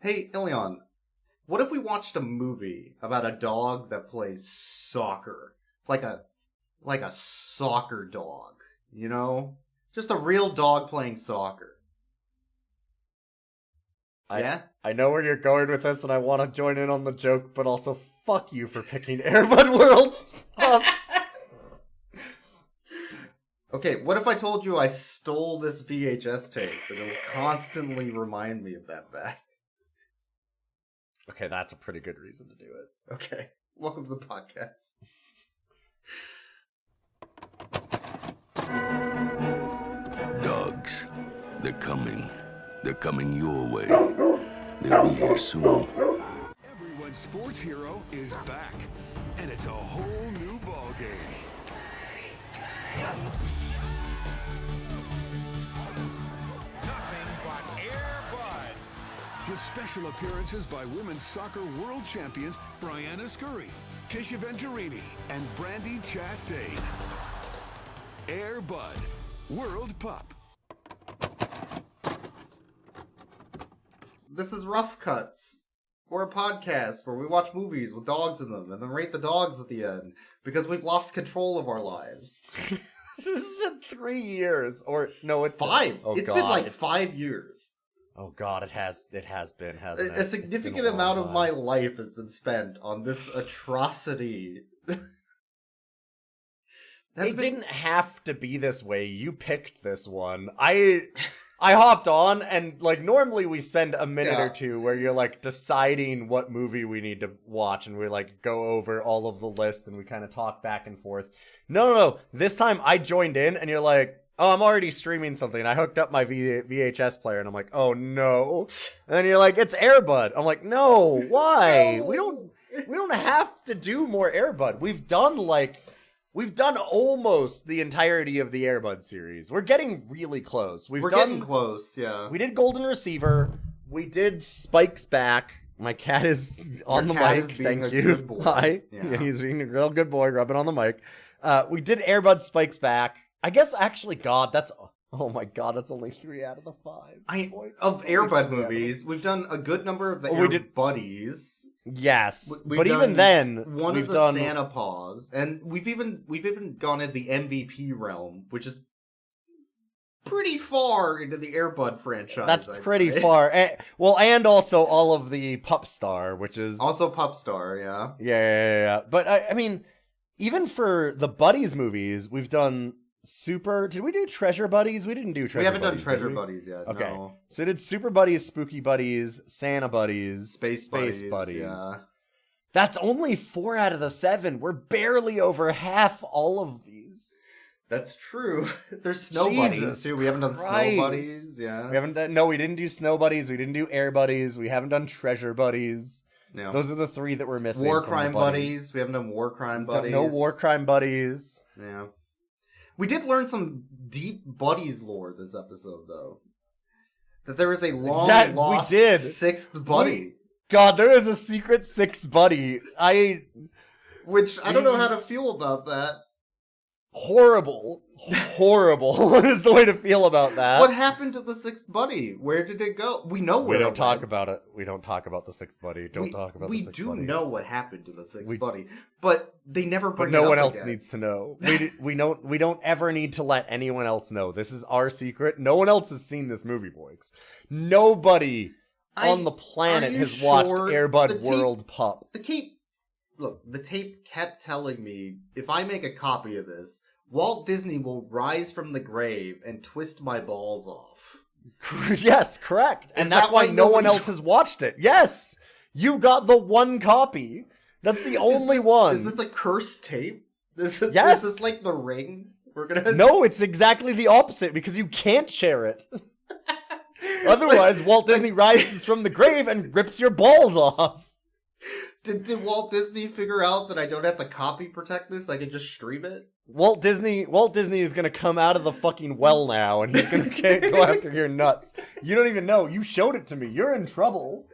Hey, Ilyon, what if we watched a movie about a dog that plays soccer? Like a soccer dog, you know? Just a real dog playing soccer. Yeah? I know where you're going with this, and I want to join in on the joke, but also fuck you for picking Airbud World. Okay, what if I told you I stole this VHS tape and it'll constantly remind me of that fact? Okay, that's a pretty good reason to do it. Okay, welcome to the podcast. Dogs, they're coming. They're coming your way. They'll be here soon. Everyone's sports hero is back, and it's a whole new ballgame. Nothing but Airbud. With special appearances by women's soccer world champions Brianna Scurry, Tisha Venturini, and Brandy Chastain. Airbud, World Pup. This is Rough Cuts. We're a podcast where we watch movies with dogs in them and then rate the dogs at the end because we've lost control of our lives. This has been 3 years, or no, it's 5. Oh, it's God. been like 5 years. Oh God, it has been, hasn't it? A significant amount of my life has been spent on this atrocity. It didn't have to be this way. You picked this one. I hopped on, and like normally we spend a minute or two where you're like deciding what movie we need to watch, and we like go over all of the list and we kind of talk back and forth. No. This time I joined in, and you're like, "Oh, I'm already streaming something." I hooked up my VHS player, and I'm like, "Oh no!" And then you're like, "It's Airbud." I'm like, "No, why? No. We don't have to do more Airbud. We've done almost the entirety of the Airbud series. We're getting really close. We're getting close, yeah. We did Golden Receiver. We did Spike's Back. My cat is on the mic. Thank you. Good boy. Hi. Yeah. He's being a real good boy, rubbing on the mic. We did Airbud Spike's Back. I guess actually, God, that's only 3 out of the 5. Of Airbud movies, we've done a good number of the Airbuddies. Yes, We've but done even then, we've done Santa Paws, and we've even gone into the MVP realm, which is pretty far into the Airbud franchise. That's I'd pretty say. far. And also all of the Pup Star, which is also Pup Star, yeah. Yeah. But I mean, even for the Buddies movies, we've done Super. Did we do Treasure Buddies? We didn't do Treasure. We haven't Buddies, done Treasure Buddies yet. Okay, no. so we did Super Buddies, Spooky Buddies, Santa Buddies, Space Buddies. Yeah. That's only 4 out of the 7. We're barely over half all of these. That's true. There's Snow Jesus Buddies too. We haven't done Snow Christ. Buddies. Yeah. We didn't do Snow Buddies. We didn't do Air Buddies. We haven't done Treasure Buddies. No. Those are the 3 that we're missing. War Crime Buddies. We haven't done War Crime Buddies. No War Crime Buddies. Yeah. We did learn some deep Buddies lore this episode, though. That there is a long lost sixth buddy. God, there is a secret 6th buddy. Which I don't know how to feel about that. Horrible is the way to feel about that. What happened to the 6th buddy? Where did it go? We know where we don't it talk went. about it. We don't talk about the 6th buddy. We do buddy. know what happened to the 6th buddy, but they never bring But it no up one else again. needs to know. We don't ever need to let anyone else know. This is our secret. No one else has seen this movie, Boyks. Nobody on the planet has watched Airbud World Pup. The tape kept telling me, if I make a copy of this, Walt Disney will rise from the grave and twist my balls off. Yes, correct. And that's why no one else has watched it. Yes! You got the one copy. That's the only one. Is this a cursed tape? Yes! Is this like The Ring? No, it's exactly the opposite, because you can't share it. Otherwise, Walt Disney rises from the grave and rips your balls off. Did Walt Disney figure out that I don't have to copy protect this? I can just stream it? Walt Disney is gonna come out of the fucking well now, and he's gonna go after your nuts. You don't even know. You showed it to me. You're in trouble.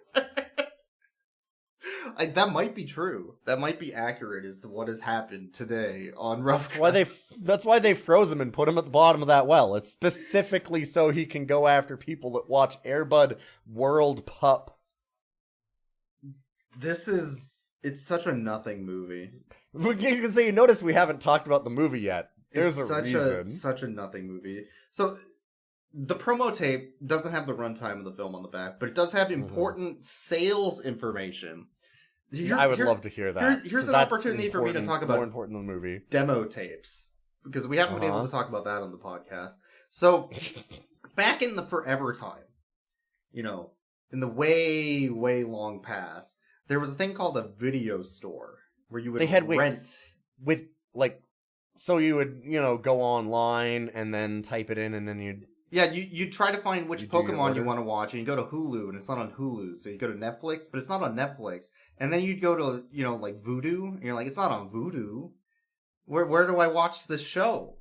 That might be true. That might be accurate as to what has happened today on Rough Cuts. That's why they froze him and put him at the bottom of that well. It's specifically so he can go after people that watch Airbud World Pup. It's such a nothing movie. You can say you notice we haven't talked about the movie yet. There's It's a reason. such a nothing movie. So the promo tape doesn't have the runtime of the film on the back, but it does have important sales information. I would love to hear that. Here's an opportunity for me to talk about more important than the movie. Demo tapes, because we haven't been able to talk about that on the podcast. So back in the forever time, you know, in the way, way long past, there was a thing called a video store where you would rent. With, like, so you would, you know, go online and then type it in and then you'd... Yeah, you'd try to find which Pokemon you want to watch, and you go to Hulu, and it's not on Hulu. So you go to Netflix, but it's not on Netflix. And then you'd go to, you know, like Vudu, and you're like, it's not on Vudu. Where do I watch this show?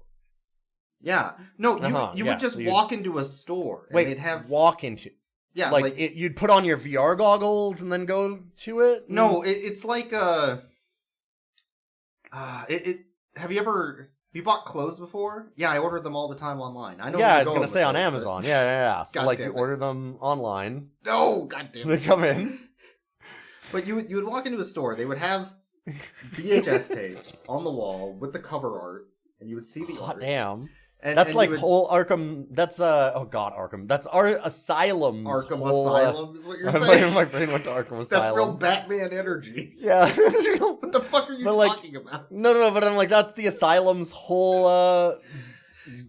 Yeah. No, you would just walk into a store, and they'd have... walk into... Yeah, like you'd put on your VR goggles and then go to it? No, it's like have you bought clothes before? Yeah, I order them all the time online. I know. Yeah, I was gonna say on Amazon. Yeah. So like you order them online. No, goddamn. They come in. But you would walk into a store. They would have VHS tapes on the wall with the cover art, and you would see the art. Damn. That's like whole Arkham. That's Arkham. That's our Asylum's Arkham whole, Asylum is what you're saying. My brain went to Arkham Asylum. That's real Batman energy. Yeah. What the fuck are you talking about? No. But I'm like, that's the Asylum's whole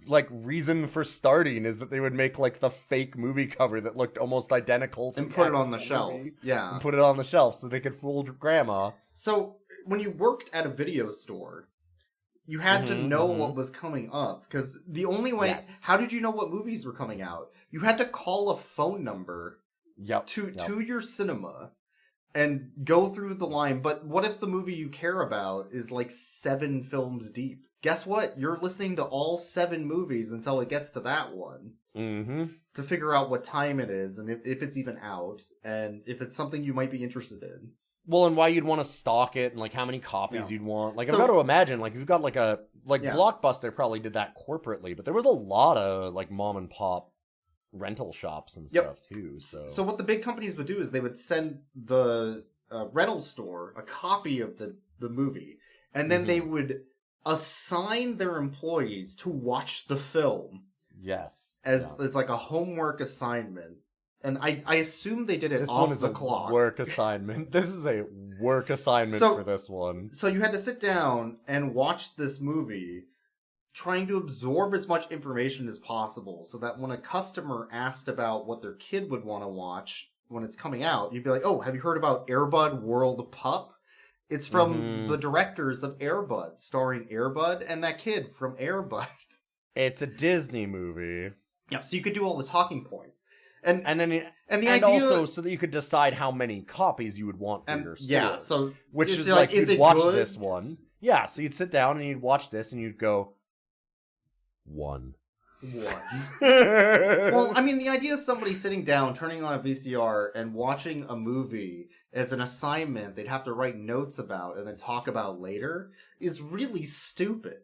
like reason for starting is that they would make like the fake movie cover that looked almost identical to and put it on the shelf. Yeah. And put it on the shelf so they could fool grandma. So when you worked at a video store, you had to know what was coming up, because the only way... Yes. How did you know what movies were coming out? You had to call a phone number to your cinema and go through the line. But what if the movie you care about is like 7 films deep? Guess what? You're listening to all 7 movies until it gets to that one. Mm-hmm. To figure out what time it is, and if it's even out, and if it's something you might be interested in. Well, and why you'd want to stock it, and like how many copies you'd want. Like, I've got to imagine, like, if you've got like Blockbuster probably did that corporately, but there was a lot of like mom and pop rental shops and stuff too. So what the big companies would do is they would send the rental store a copy of the movie, and then they would assign their employees to watch the film. Yes. As like a homework assignment. And I assume they did it off the clock. Work assignment. This is a work assignment for this one. So you had to sit down and watch this movie, trying to absorb as much information as possible, so that when a customer asked about what their kid would want to watch when it's coming out, you'd be like, "Oh, have you heard about Airbud World Pup? It's from the directors of Airbud, starring Airbud and that kid from Airbud." It's a Disney movie. Yeah, so you could do all the talking points. And idea, also so that you could decide how many copies you would want for your store. Yeah, so which is like you'd watch this one. Yeah, so you'd sit down and you'd watch this and you'd go 1. Well, I mean, the idea of somebody sitting down, turning on a VCR, and watching a movie as an assignment they'd have to write notes about and then talk about later is really stupid.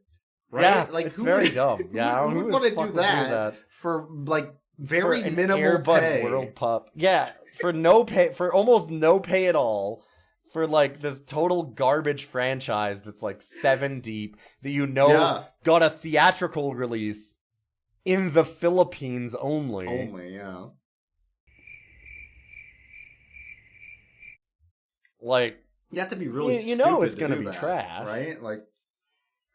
Right? Yeah, like, it's very dumb. Yeah, who would want to do that for like very for minimal Airbud pay? World Pup. Yeah, for no pay, for almost no pay at all. For like this total garbage franchise that's like 7 deep that got a theatrical release in the Philippines only. Yeah. Like, you have to be really you know it's going to be trash, right? Like,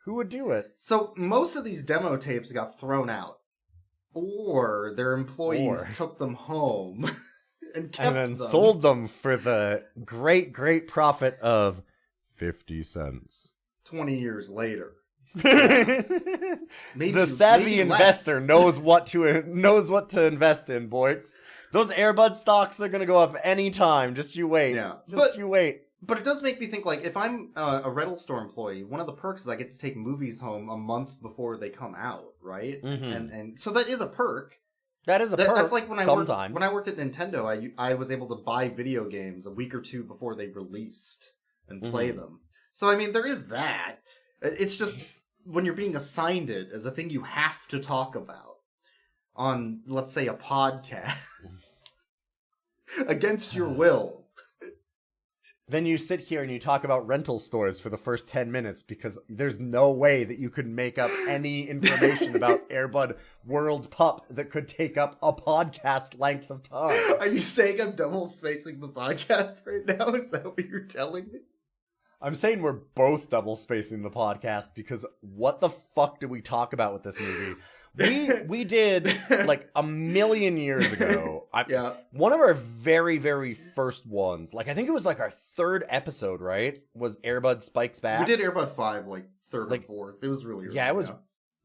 who would do it? So most of these demo tapes got thrown out, or their employees took them home and kept them. Sold them for the great profit of 50 cents. 20 years later. The savvy investor knows what to invest in, Boyks. Those Airbud stocks, they're gonna go up any time. Just you wait. Yeah, you wait. But it does make me think, like, if I'm a rental store employee, one of the perks is I get to take movies home a month before they come out, right? And so that is a perk. That is a perk. That's like when I worked at Nintendo, I was able to buy video games a week or two before they released and play them. So I mean, there is that. It's just when you're being assigned it as a thing you have to talk about on, let's say, a podcast against your will. then you sit here and you talk about rental stores for the first 10 minutes because there's no way that you could make up any information about Airbud World Pup that could take up a podcast length of time. Are you saying I'm double spacing the podcast right now? Is that what you're telling me? I'm saying we're both double spacing the podcast because what the fuck did we talk about with this movie? We did like a million years ago. One of our very, very first ones, like I think it was like our third episode, right? Was Airbud Spikes Back? We did Airbud 5 like third or fourth. It was really early. Yeah, it was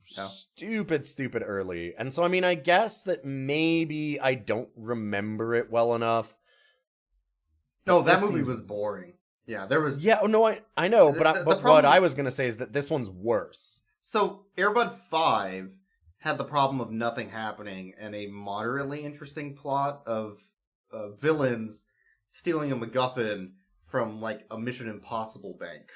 stupid early. And so, I mean, I guess that maybe I don't remember it well enough. No, that movie was boring. Yeah, there was... Yeah, oh no, I know, but what I was going to say is that this one's worse. So, Airbud 5 had the problem of nothing happening and a moderately interesting plot of villains stealing a MacGuffin from, like, a Mission Impossible bank.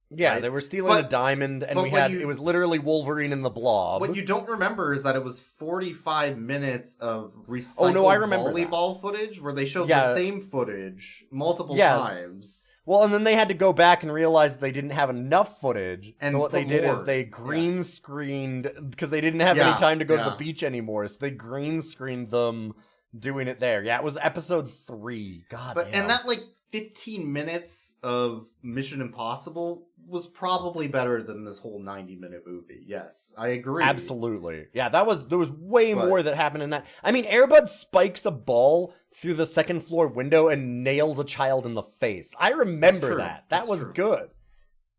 Yeah, right? They were stealing a diamond, and it was literally Wolverine and the Blob. What you don't remember is that it was 45 minutes of recycled volleyball footage where they showed the same footage multiple times. Well, and then they had to go back and realize they didn't have enough footage. And so what they did is they green screened, because they didn't have any time to go to the beach anymore. So they green screened them doing it there. Yeah, it was episode 3. God damn. And that, like, 15 minutes of Mission Impossible was probably better than this whole 90-minute movie. Yes, I agree. Absolutely. Yeah, there was way more that happened in that. I mean, Airbud spikes a ball through the second floor window and nails a child in the face. I remember that. That was good.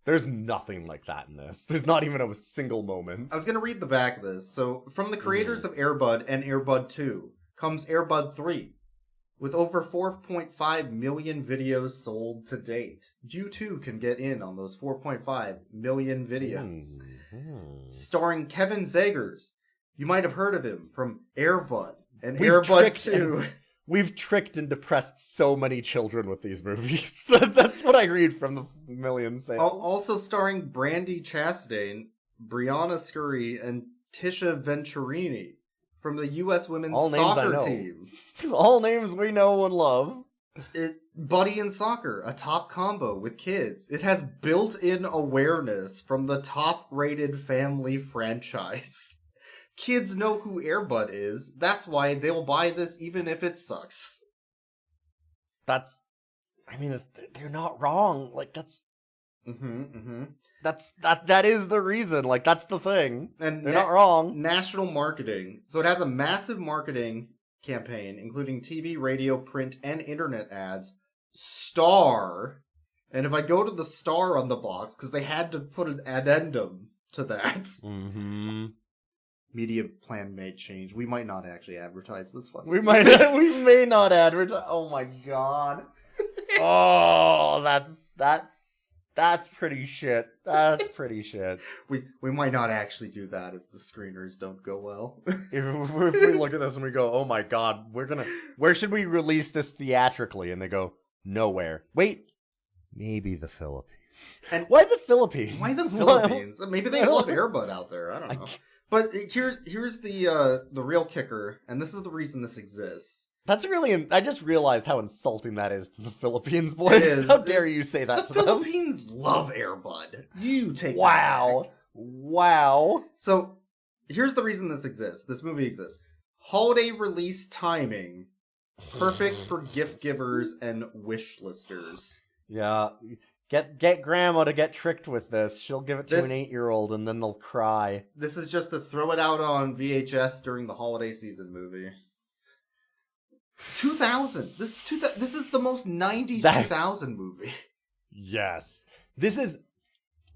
There's nothing like that in this. There's not even a single moment. I was going to read the back of this. So, from the creators of Airbud and Airbud 2 comes Airbud 3. With over 4.5 million videos sold to date. You too can get in on those 4.5 million videos. Starring Kevin Zegers. You might have heard of him from Airbud and Airbud 2. We've tricked and depressed so many children with these movies. That's what I read from the million sales. Also starring Brandi Chastain, Brianna Scurry, and Tisha Venturini. From the U.S. women's soccer team. All names we know and love. Buddy and Soccer, a top combo with kids. It has built-in awareness from the top-rated family franchise. Kids know who Airbud is. That's why they'll buy this even if it sucks. I mean, they're not wrong. Like, that's... That is the reason. Like, that's the thing. And they're not wrong. National marketing. So it has a massive marketing campaign, including TV, radio, print, and internet ads. Star. And if I go to the star on the box, because they had to put an addendum to that. Media plan may change. We might not actually advertise this fucking We may not advertise. Oh my god. Oh, that's pretty shit. That's pretty shit. We might not actually do that if the screeners don't go well. if we look at this and we go, oh my god, where should we release this theatrically? And they go, nowhere. Wait, maybe the Philippines. And why the Philippines? Why the Philippines? Maybe they love Airbud out there. I don't know. But here's the real kicker, and this is the reason this exists. That's really... I just realized how insulting that is to the Philippines, boys. How dare you say that to them? The Philippines love Airbud. You take that back. Wow. So, here's the reason this exists. This movie exists. Holiday release timing. Perfect for gift givers and wish listers. Yeah. Get grandma to get tricked with this. She'll give it to an 8-year-old and then they'll cry. This is just to throw it out on VHS during the holiday season movie. 2000. This is the most 90s 2000 movie. Yes. This is...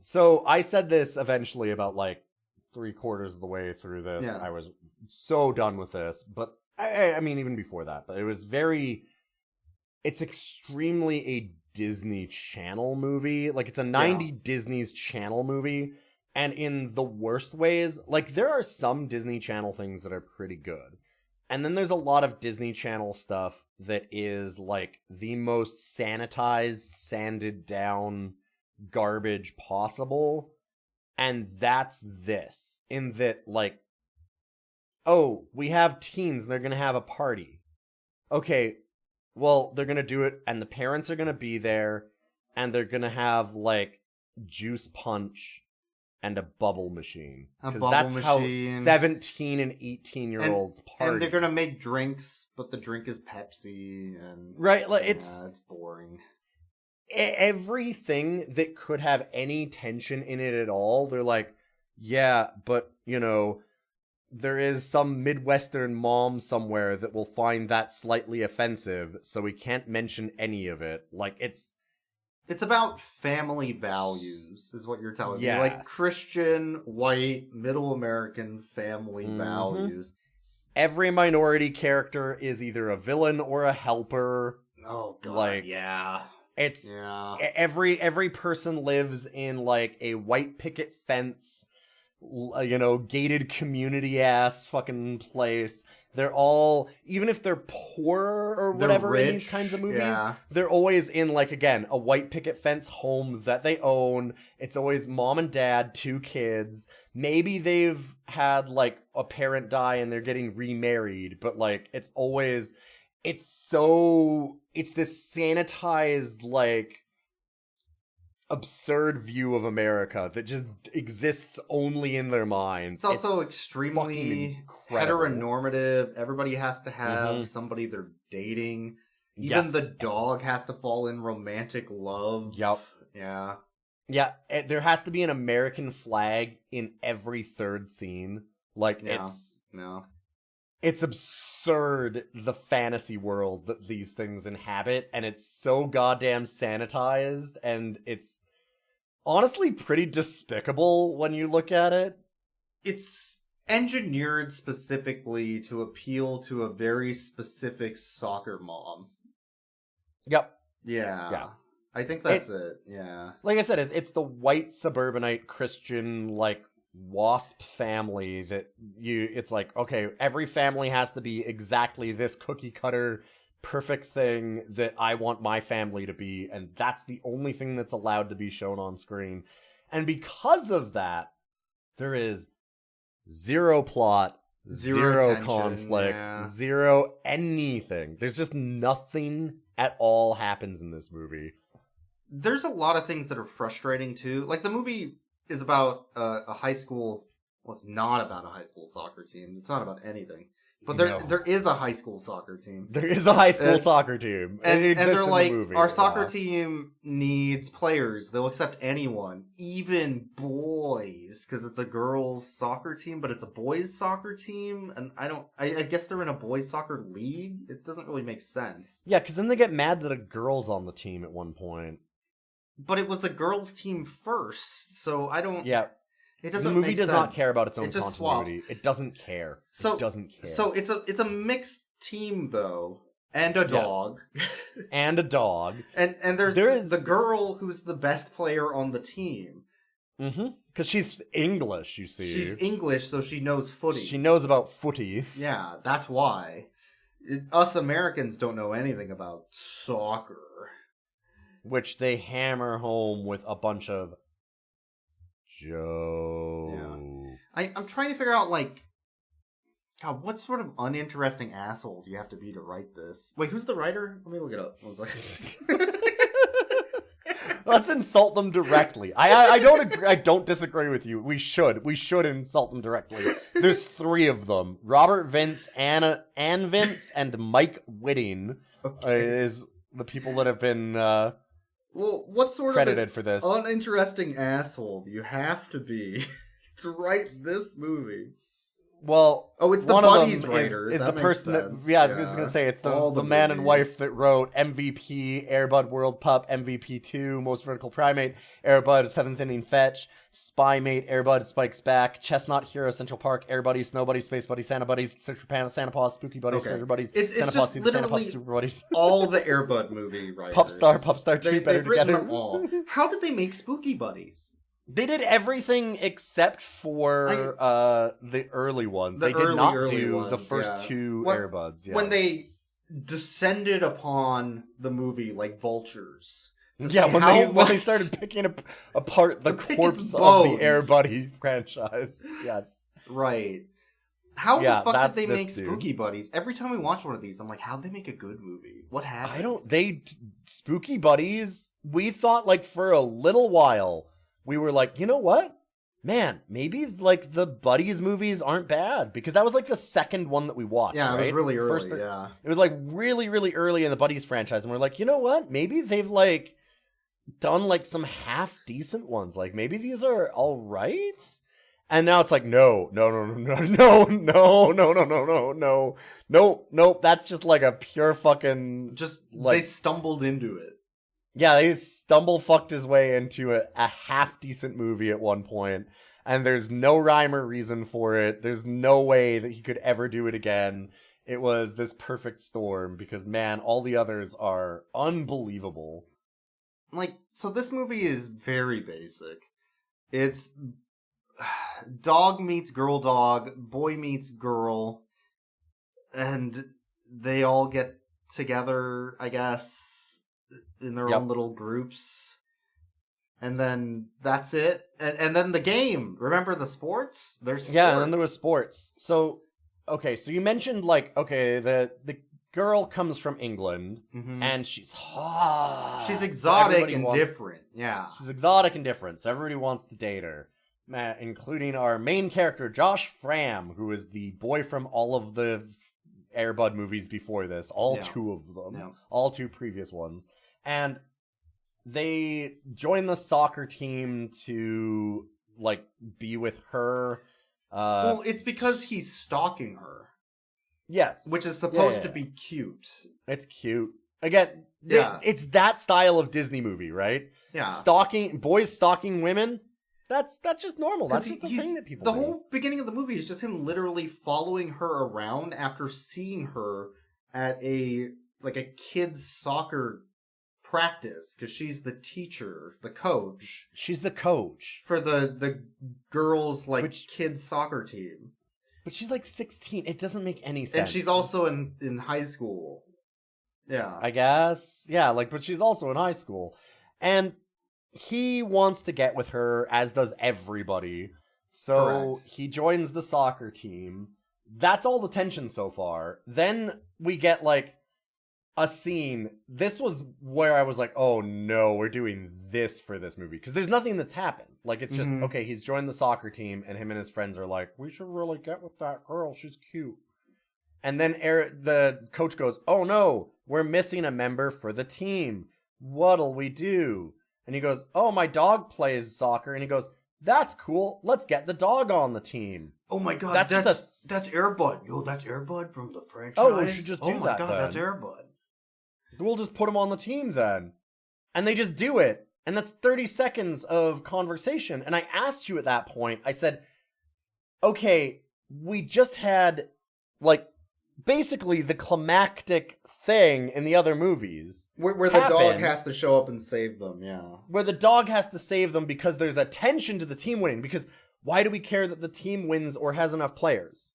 So, I said this eventually about, like, 3/4 of the way through this. Yeah. I was so done with this. But, I mean, even before that. But it was very... It's extremely a Disney Channel movie. Like, it's a 90s Disney's Channel movie. And in the worst ways, like, there are some Disney Channel things that are pretty good. And then there's a lot of Disney Channel stuff that is, like, the most sanitized, sanded down garbage possible. And that's this. In that, like, oh, we have teens and they're going to have a party. Okay, well, they're going to do it and the parents are going to be there. and they're gonna have like juice punch and a bubble machine, because that's machine. how 17 and 18-year-olds party. And they're gonna make drinks, but the drink is Pepsi, and right, like it's boring. Everything that could have any tension in it at all, they're like, yeah, but you know, there is some Midwestern mom somewhere that will find that slightly offensive, so we can't mention any of it. Like, it's about family values, is what you're telling yes. me. Like Christian, white, middle American family values. Every minority character is either a villain or a helper. Oh god, like, yeah. It's every person lives in like a white picket fence, you know, gated community ass fucking place. They're all, even if they're poor or whatever in these kinds of movies, they're always in, like, again, a white picket fence home that they own. It's always mom and dad, 2 kids. Maybe they've had, like, a parent die and they're getting remarried, but, like, it's always, it's this sanitized, like, absurd view of America that just exists only in their minds. It's also extremely heteronormative. Everybody has to have somebody they're dating. Even the dog has to fall in romantic love. Yep. Yeah. Yeah, there has to be an American flag in every third scene. Like, it's absurd, the fantasy world that these things inhabit, and it's so goddamn sanitized, and it's honestly pretty despicable when you look at it. It's engineered specifically to appeal to a very specific soccer mom. Yep. Yeah. I think that's it. Yeah. Like I said, it's the white suburbanite Christian, like, WASP family that it's like, okay, every family has to be exactly this cookie cutter perfect thing that I want my family to be, and that's the only thing that's allowed to be shown on screen. And because of that, there is zero plot, zero tension, conflict, zero anything. There's just nothing at all happens in this movie. There's a lot of things that are frustrating too. Like, the movie is about a high school. Well, it's not about a high school soccer team. It's not about anything. But there is a high school soccer team. There is a high school soccer team. And they're like, our soccer team needs players. They'll accept anyone, even boys, because it's a girls' soccer team, but it's a boys' soccer team. And I guess they're in a boys' soccer league. It doesn't really make sense. Yeah, because then they get mad that a girl's on the team at one point. But it was a girls' team first, so I don't... Yeah. It doesn't The movie make does sense. not care about its own just continuity. swaps. It doesn't care. It doesn't care. So it's a mixed team, though. And a dog. Yes. And a dog. and there is the girl who's the best player on the team. Mm-hmm. Because she's English, you see. She's English, so she knows footy. She knows about footy. Yeah, that's why. Us Americans don't know anything about soccer. Which they hammer home with a bunch of jokes. Yeah. I'm trying to figure out, like, God, what sort of uninteresting asshole do you have to be to write this? Wait, who's the writer? Let me look it up. One second. Let's insult them directly. I don't agree. I don't disagree with you. We should insult them directly. There's 3 of them: Robert Vince, Ann Vince, and Mike Whitting is the people that have been well, what sort credited of for this uninteresting asshole do you have to be to write this movie? Well, it's the one Buddy's of them writer. Is that the person sense. that... Yeah, I was going to say, it's the man and wife that wrote MVP, Airbud World Pup, MVP 2, Most Vertical Primate, Airbud, 7th Inning Fetch, Spy Mate, Airbud, Spikes Back, Chestnut Hero, Central Park, Airbuddy, Snow Buddy, Space Buddy, Santa Buddies, Search for Panda, Santa Paws, Spooky Buddies, Treasure Buddies, it's Santa just Paws, literally Santa Paws, Super Buddies. all the Airbud movie writers. Popstar 2, Better Together. Them all. How did they make Spooky Buddies? They did everything except for the early ones. They did not do the first 2 Airbuds. Yeah. When they descended upon the movie like vultures. Yeah, when they started picking apart the corpse of the Airbuddy franchise. Yes. Right. How Yeah, the fuck that's did they this make dude. Spooky Buddies? Every time we watch one of these, I'm like, how'd they make a good movie? What happened? Spooky Buddies, we thought, like, for a little while, we were like, you know what? Man, maybe, like, the Buddies movies aren't bad. Because that was, like, the second one that we watched, Yeah, it was right? really early, First, yeah. It was, like, really, really early in the Buddies franchise. And we're like, you know what? Maybe they've, like, done, like, some half-decent ones. Like, maybe these are all right? And now it's like, no, that's just like a pure fucking... Just, like, they stumbled into it. Yeah, they fucked his way into a half-decent movie at one point, and there's no rhyme or reason for it. There's no way that he could ever do it again. It was this perfect storm, because, man, all the others are unbelievable. Like, so this movie is very basic. It's dog meets girl dog, boy meets girl, and they all get together, I guess, in their own little groups. And then that's it. And then the game. Remember the sports? There's sports. Yeah, and then there was sports. So, okay, so you mentioned, like, okay, the girl comes from England, and she's hot. She's exotic and different, yeah. She's exotic and different, so everybody wants to date her. Including our main character, Josh Fram, who is the boy from all of the Airbud movies before this. Two of them. Yeah. All two previous ones. And they join the soccer team to, like, be with her. Well, it's because he's stalking her. Yes. Which is supposed to be cute. It's cute. Again, it's that style of Disney movie, right? Yeah. Boys stalking women. That's just normal. That's just the thing that people do. The whole beginning of the movie is just him literally following her around after seeing her at a kid's soccer practice, because she's the teacher, the coach. She's the coach. For the girls' kids soccer team. But she's like 16. It doesn't make any sense. And she's also in high school. Yeah. I guess. Yeah, but she's also in high school. And he wants to get with her, as does everybody. So he joins the soccer team. That's all the tension so far. Then we get, a scene. This was where I was like, oh no, we're doing this for this movie. Because there's nothing that's happened. It's just, okay, he's joined the soccer team, and him and his friends are like, we should really get with that girl. She's cute. And then the coach goes, oh no, we're missing a member for the team. What'll we do? And he goes, oh, my dog plays soccer. And he goes, that's cool. Let's get the dog on the team. Oh my god, that's Airbud. Yo, that's Airbud from the franchise. Oh, we should just do that. Oh my god, that's Airbud. We'll just put him on the team then. And they just do it. And that's 30 seconds of conversation. And I asked you at that point, I said, okay, we just had, basically the climactic thing in the other movies. Where the dog has to show up and save them, yeah. Where the dog has to save them because there's a tension to the team winning. Because why do we care that the team wins or has enough players?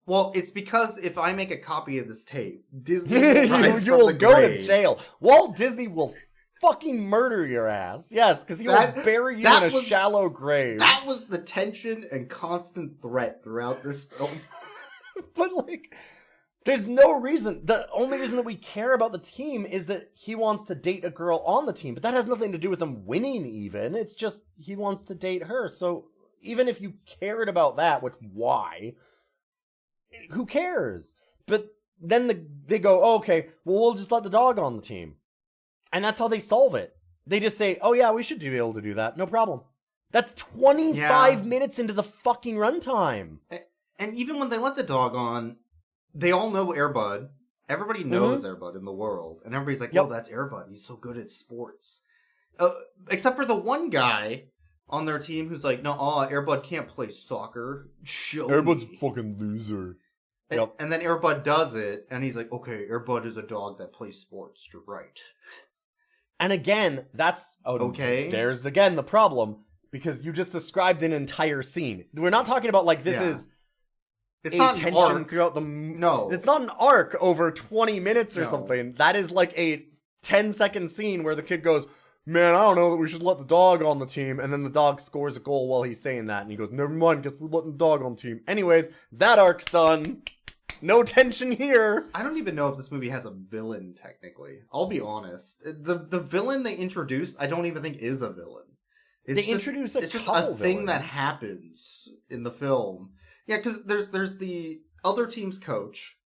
Well, it's because if I make a copy of this tape, Disney will you will go to jail. Walt Disney will fucking murder your ass. Yes, because he will bury you in a shallow grave. That was the tension and constant threat throughout this film. But, there's no reason. The only reason that we care about the team is that he wants to date a girl on the team. But that has nothing to do with him winning, even. It's just he wants to date her. So even if you cared about that, which why? Who cares? But then they go, oh, okay, well, we'll just let the dog on the team. And that's how they solve it. They just say, oh, yeah, we should be able to do that. No problem. That's 25 minutes into the fucking runtime. And even when they let the dog on, they all know Airbud. Everybody knows Airbud in the world. And everybody's like, oh, that's Airbud. He's so good at sports. Except for the one guy on their team who's like, no, Airbud can't play soccer. Airbud's a fucking loser. And then Airbud does it, and he's like, okay, Airbud is a dog that plays sports. You're right. And again, that's... okay. There's, again, the problem. Because you just described an entire scene. We're not talking about, this is... It's not an arc. Throughout the... No. It's not an arc over 20 minutes or something. That is a 10-second scene where the kid goes, man, I don't know that we should let the dog on the team. And then the dog scores a goal while he's saying that. And he goes, never mind, guess we're letting the dog on the team. Anyways, that arc's done. No tension here. I don't even know if this movie has a villain, technically. I'll be honest. The villain they introduced, I don't even think is a villain. It's just a thing that happens in the film. Yeah, because there's the other team's coach,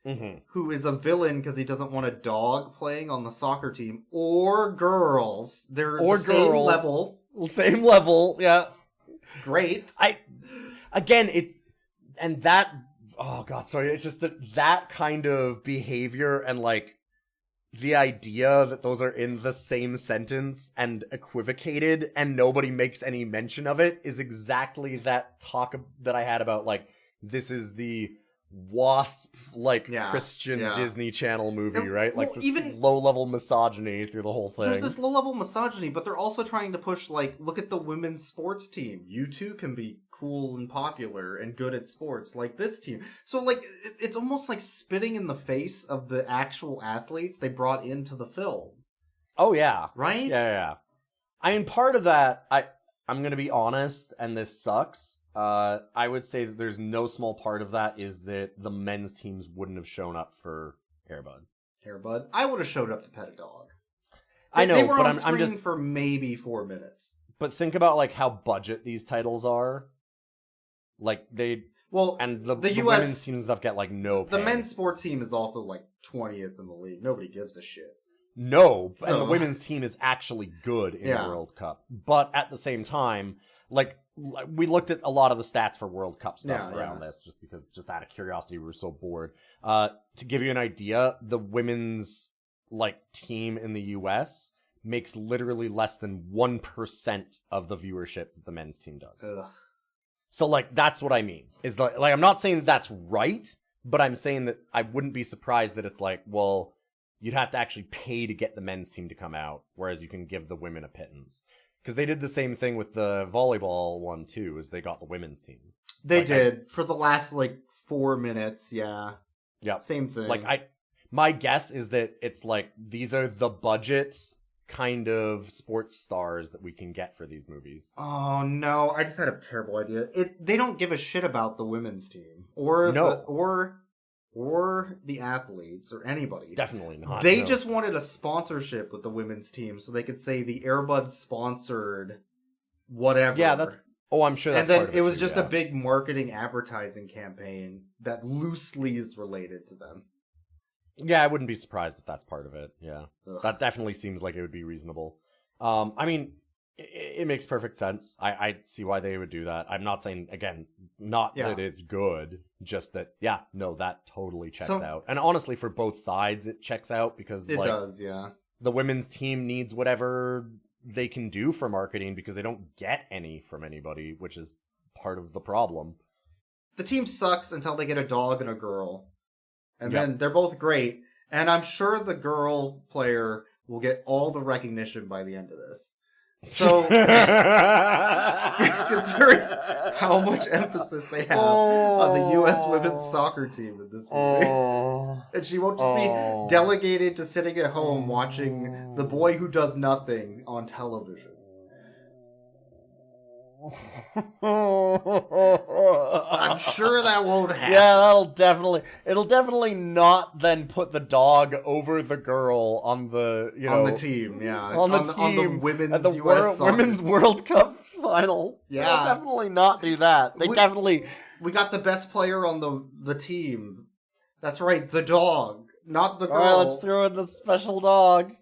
who is a villain because he doesn't want a dog playing on the soccer team, or girls. They're the same level. Same level, yeah. Great. Oh god, sorry, it's just that kind of behavior and, like, the idea that those are in the same sentence and equivocated and nobody makes any mention of it is exactly that talk that I had about, like, this is the WASP, like, Christian Disney Channel movie, right? Like, this low-level misogyny through the whole thing. There's this low-level misogyny, but they're also trying to push, like, look at the women's sports team. You too can be cool and popular and good at sports like this team. So, like, it's almost like spitting in the face of the actual athletes they brought into the film. Oh, yeah. Right? Yeah. I mean, part of that, I'm going to be honest, and this sucks. I would say that there's no small part of that is that the men's teams wouldn't have shown up for Airbud. I would have showed up to pet a dog. I know, they were but on screen I'm just for maybe 4 minutes. But think about, like, how budget these titles are. Like, the US women's team and stuff get, like, no pay. The men's sports team is also, like, 20th in the league. Nobody gives a shit. No, and the women's team is actually good in the World Cup. But at the same time, like, we looked at a lot of the stats for World Cup stuff around this, just out of curiosity, we were so bored. To give you an idea, the women's, like, team in the US makes literally less than 1% of the viewership that the men's team does. Ugh. So, like, that's what I mean. Is like, I'm not saying that that's right, but I'm saying that I wouldn't be surprised that it's like, well, you'd have to actually pay to get the men's team to come out, whereas you can give the women a pittance. Because they did the same thing with the volleyball one, too, is they got the women's team. They did. For the last, 4 minutes, yeah. Yeah. Same thing. My guess is that it's like, these are the budget kind of sports stars that we can get for these movies. Oh no, I just had a terrible idea. They don't give a shit about the women's team or the athletes or anybody. Definitely not. They just wanted a sponsorship with the women's team so they could say the Airbud sponsored whatever. Yeah, I'm sure that's and then part of it was just a big marketing advertising campaign that loosely is related to them. Yeah, I wouldn't be surprised if that's part of it. Yeah. Ugh. That definitely seems like it would be reasonable. I mean, it makes perfect sense. I see why they would do that. I'm not saying, again, that it's good, just that, that totally checks out. And honestly, for both sides, it checks out because it does, yeah. The women's team needs whatever they can do for marketing because they don't get any from anybody, which is part of the problem. The team sucks until they get a dog and a girl. And then they're both great. And I'm sure the girl player will get all the recognition by the end of this. So, considering how much emphasis they have on the U.S. women's soccer team in this movie. And she won't just be delegated to sitting at home watching The Boy Who Does Nothing on television. I'm sure that won't happen. Yeah, it'll definitely not then put the dog over the girl on the, on the team, on the women's at the US women's World Cup final. Yeah. It'll definitely not do that. We got the best player on the team. That's right, the dog, not the girl. All right, let's throw in the special dog.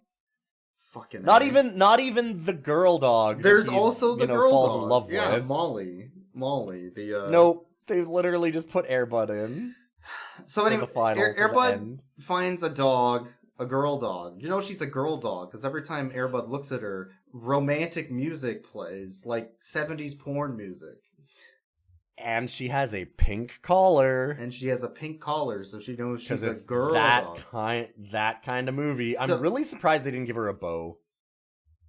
Fucking not even the girl dog. There's also the girl falls dog. in love with. Molly. Nope, they literally just put Airbud in. So anyway, Airbud finds a dog, a girl dog. You know she's a girl dog because every time Airbud looks at her, romantic music plays, like 70s porn music. And she has a pink collar. So she knows she's a girl dog. That kind of movie. So, I'm really surprised they didn't give her a bow.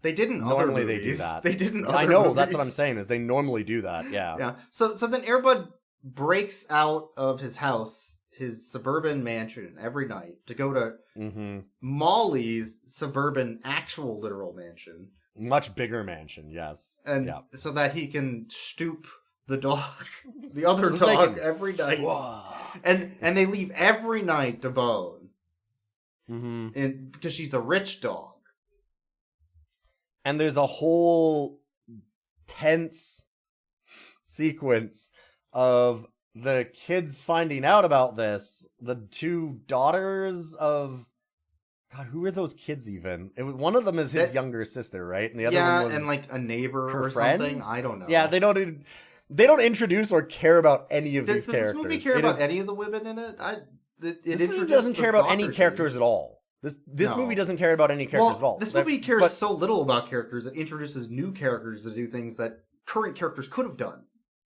They didn't. Normally other they movies. do that. They didn't. I know. That's what I'm saying. Is they normally do that. Yeah. Yeah. So then Airbud breaks out of his house, his suburban mansion every night to go to Mm-hmm. Molly's suburban actual literal mansion. Much bigger mansion, yes. And yeah. so that he can stoop the dog, the other So they dog, can every night. fuck. And they leave every night to Bone. Mm-hmm. And because she's a rich dog. And there's a whole tense sequence of the kids finding out about this. The two daughters of... God, who are those kids even? One of them is his younger sister, right? And the other one was and like a neighbor her or friend? something. I don't know. Yeah, they don't introduce or care about any of these Does characters. this movie care about any of the women in it? This movie doesn't care about any characters at all. This No. movie doesn't care about any characters at all. This movie cares so little about characters, it introduces new characters to do things that current characters could have done.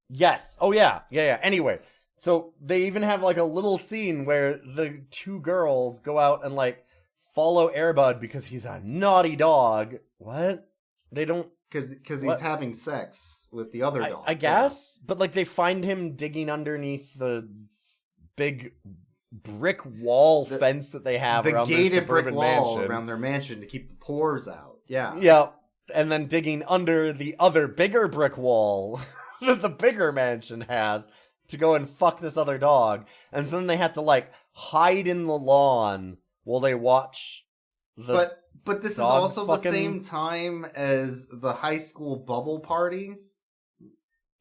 Yes. Oh, yeah. Yeah. Anyway, so they even have like a little scene where the two girls go out and like follow Airbud because he's a naughty dog. What? They don't... Because he's having sex with the other dog. I guess, but like they find him digging underneath the big brick wall fence that they have around their gated brick suburban wall mansion. around their mansion to keep the pores out. Yeah. Yeah, and then digging under the other bigger brick wall that the bigger mansion has to go and fuck this other dog. And so then they have to like hide in the lawn while they watch the But this is dogs also fucking... the same time as the high school bubble party.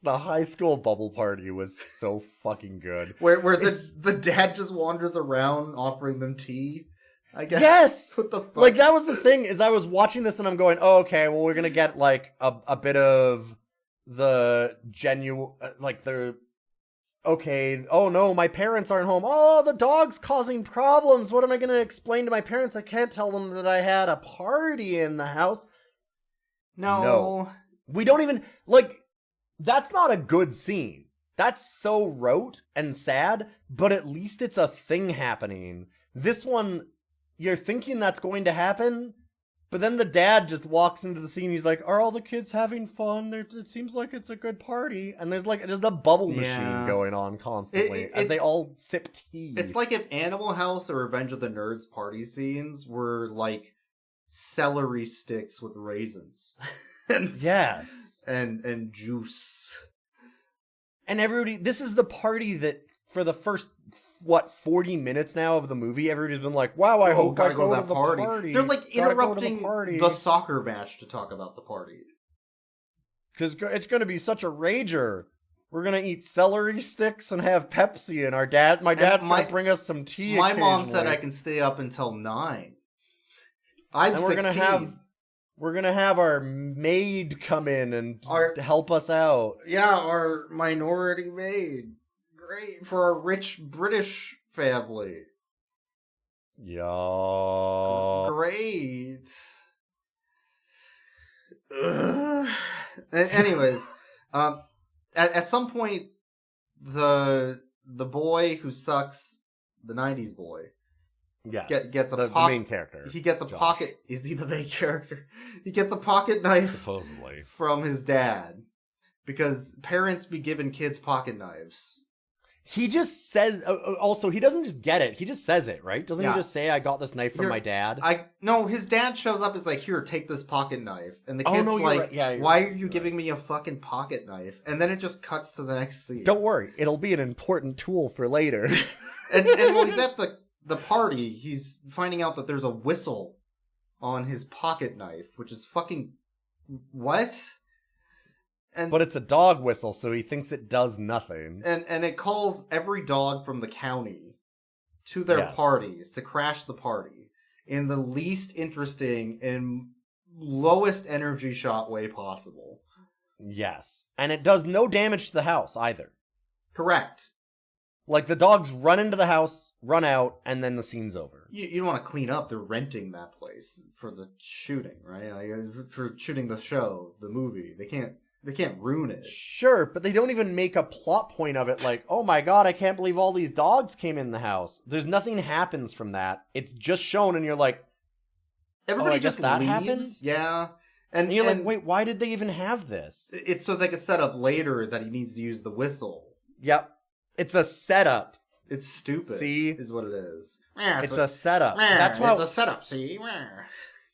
The high school bubble party was so fucking good. Where the dad just wanders around offering them tea, I guess. Yes! What the fuck? Like, that was the thing, is I was watching this and I'm going, oh, okay, well, we're gonna get, like, a bit of the genuine, like, the... Okay, oh no, my parents aren't home. Oh, the dog's causing problems. What am I gonna explain to my parents? I can't tell them that I had a party in the house. No. We don't even, like... That's not a good scene. That's so rote and sad, but at least it's a thing happening. This one, you're thinking that's going to happen, but then the dad just walks into the scene. He's like, are all the kids having fun? It seems like it's a good party. And there's the bubble machine going on constantly as they all sip tea. It's like if Animal House or Revenge of the Nerds party scenes were like celery sticks with raisins. Yes. And juice. And everybody, this is the party that for the first, 40 minutes now of the movie, everybody's been like, wow, I hope I go to the party. They're like interrupting the soccer match to talk about the party. Because it's going to be such a rager. We're going to eat celery sticks and have Pepsi, and my dad's going to bring us some tea. My mom said I can stay up until 9. I'm 16. We're gonna have our maid come in and help us out. Yeah, our minority maid. Great for our rich British family. Yeah. Great. Anyways, at some point, the boy who sucks, the 90s boy, yes, gets the main character. He gets a pocket. Is he the main character? He gets a pocket knife, supposedly, from his dad, because parents be giving kids pocket knives. He just says. Also, he doesn't just get it. He just says it, right? Doesn't he just say, "I got this knife from my dad"? No, his dad shows up. Is like, "Here, take this pocket knife," and the kid's like, right. "Why are you giving me a fucking pocket knife?" And then it just cuts to the next scene. Don't worry, it'll be an important tool for later. and while he's at the party, he's finding out that there's a whistle on his pocket knife, which is fucking... What? But it's a dog whistle, so he thinks it does nothing. And it calls every dog from the county to their parties, to crash the party, in the least interesting and lowest energy shot way possible. Yes. And it does no damage to the house, either. Correct. Like, the dogs run into the house, run out, and then the scene's over. You don't want to clean up. They're renting that place for the shooting, right? Like, for shooting the show, the movie. They can't ruin it. Sure, but they don't even make a plot point of it like, oh my god, I can't believe all these dogs came in the house. There's nothing happens from that. It's just shown and you're like, everybody just that leaves. Happened? Yeah. And you're like, wait, why did they even have this? It's so they can set up later that he needs to use the whistle. Yep. It's a setup It's stupid. See? Is what it is. It's a setup. That's It's a setup, see?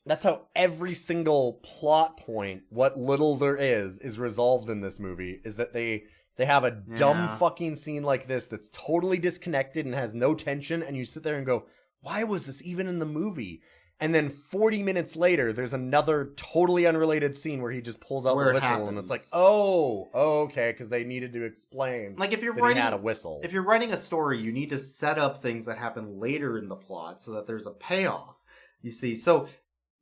That's how every single plot point, what little there is resolved in this movie, is that they have a dumb fucking scene like this that's totally disconnected and has no tension, and you sit there and go, why was this even in the movie? And then 40 minutes later, there's another totally unrelated scene where he just pulls out the whistle, and it's like, oh, okay, because they needed to explain like if you're that writing, he had a whistle. If you're writing a story, you need to set up things that happen later in the plot so that there's a payoff. You see, so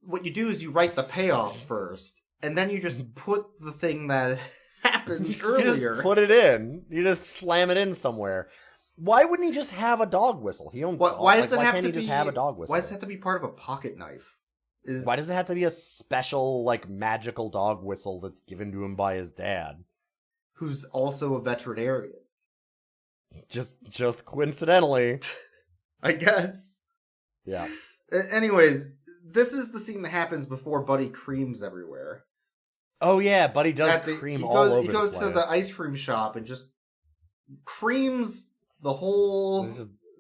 what you do is you write the payoff first, and then you just put the thing that happens earlier. You just put it in. You just slam it in somewhere. Why wouldn't he just have a dog whistle? He owns dogs. Why does it why have can't to he just be, have a dog whistle? Why does it have to be part of a pocket knife? Why does it have to be a special, like, magical dog whistle that's given to him by his dad? Who's also a veterinarian. Just coincidentally. I guess. Yeah. Anyways, this is the scene that happens before Buddy creams everywhere. Oh yeah, Buddy does cream all over the place. He goes to the ice cream shop and just creams the whole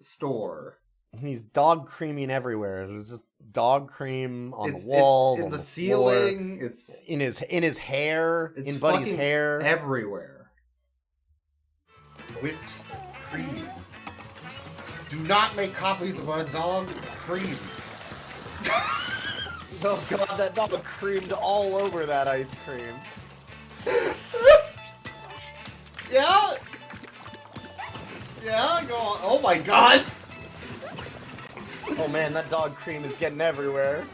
store. He's dog creaming everywhere. There's just dog cream on the walls, in the ceiling. Floor. It's in his hair. It's in Buddy's hair. Everywhere. Whipped cream. Do not make copies of our dog's cream. Oh god, that dog creamed all over that ice cream. Yeah. Yeah, go on. Oh my god. Oh man, that dog cream is getting everywhere.